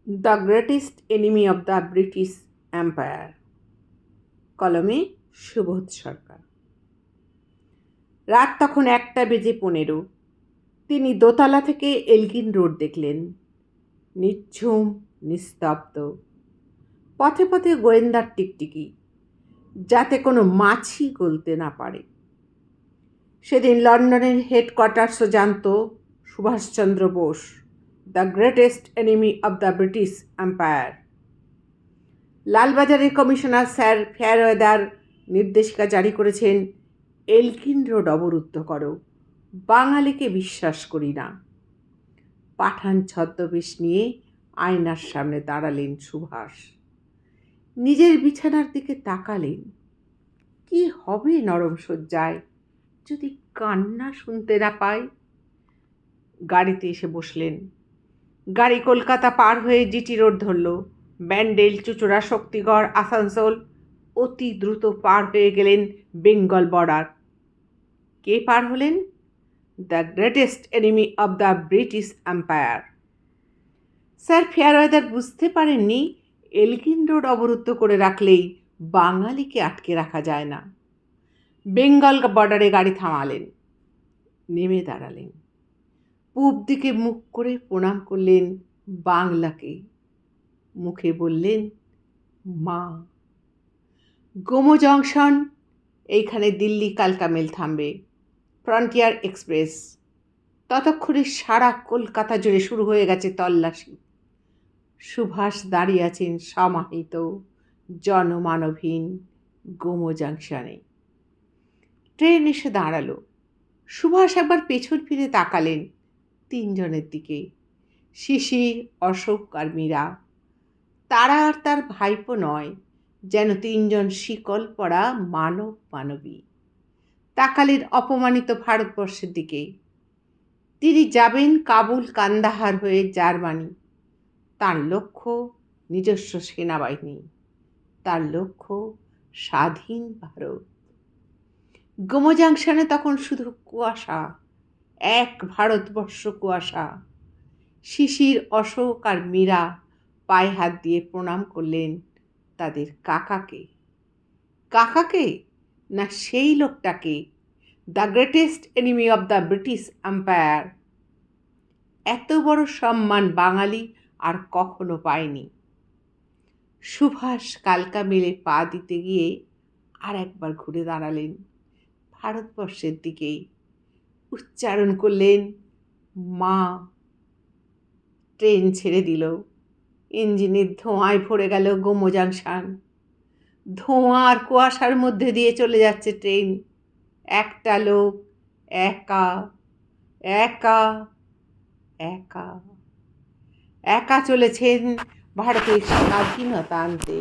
The greatest enemy of the British empire, কলমে সুবোধ সরকার। রাত তখন 1:15। তিনি দোতলা থেকে এলগিন রোড দেখলেন, নিঝুম, নিস্তব্ধ। পথে পথে গোয়েন্দার টিকটিকি, যাতে কোনো মাছি গলতে না পারে। সেদিন লন্ডনের হেডকোয়ার্টার্সও জানত Subhash Chandra Bose the greatest enemy of the British empire. লালবাজারের কমিশনার স্যার ফেয়ারওয়েদার নির্দেশিকা জারি করেছেন, এলগিন রোড অবরুদ্ধ করো, বাঙালিকে বিশ্বাস করি না। পাঠান ছদ্মবেশ নিয়ে আয়নার সামনে দাঁড়ালেন সুভাষ। নিজের বিছানার দিকে তাকালেন। কি হবে নরম শয্যায় যদি কান্না শুনতে না পায়? গাড়িতে এসে বসলেন। গাড়ি কলকাতা পার হয়ে জিটি রোড ধরল। ব্যান্ডেল, চুঁচুড়া, শক্তিগড়, আসানসোল অতি দ্রুত পার হয়ে গেলেন বেঙ্গল বর্ডার। কে পার হলেন? The greatest enemy of the British empire. Sir Fairweather বুঝতে পারেননি এলগিন রোড অবরুদ্ধ করে রাখলেই বাঙালিকে আটকে রাখা যায় না। বেঙ্গল বর্ডারে গাড়ি থামালেন, নেমে দাঁড়ালেন। পূব দিকে মুখ করে প্রণাম করলেন বাংলাকে। মুখে বললেন, মা। গোমো জংশন, এইখানে দিল্লি কালকা মেল থামবে, ফ্রন্টিয়ার এক্সপ্রেস। ততক্ষণে সারা কলকাতা জুড়ে শুরু হয়ে গেছে তল্লাশি। সুভাষ দাঁড়িয়ে আছেন সমাহিত, জনমানবহীন গোমো জংশনে। ট্রেন এসে দাঁড়ালো। সুভাষ একবার পেছন ফিরে তাকালেন তিনজনের দিকে, শিশির, অশোক আর মীরা। তারা আর তার ভাইপো নয়, যেন তিনজন শিকল পরা মানব মানবী। তাকালেন অপমানিত ভারতবর্ষের দিকে। তিনি যাবেন কাবুল, কান্দাহার হয়ে জার্মানি। তার লক্ষ্য নিজস্ব সেনাবাহিনী, তার লক্ষ্য স্বাধীন ভারত। গোমো জাংশনে তখন শুধু কুয়াশা, এক ভারতবর্ষ কুয়াশা। শিশির, অশোক আর মীরা পায়ে হাত দিয়ে প্রণাম করলেন তাদের কাকাকে। কাকাকে না সেই লোকটাকে, the greatest enemy of the British empire. এত বড় সম্মান বাঙালি আর কখনো পায়নি। সুভাষ কালকা মেলে পা দিতে গিয়ে আর একবার ঘুরে দাঁড়ালেন ভারতবর্ষের দিকে। উচ্চারণ করলেন, মা। ট্রেন ছেড়ে দিল। ইঞ্জিনের ধোঁয়ায় ভরে গেল গোমো জাংশন। ধোঁয়া আর কুয়াশার মধ্যে দিয়ে চলে যাচ্ছে ট্রেন। একটা লোক একা একা একা একা চলেছেন ভারতের স্বাধীনতা আনতে।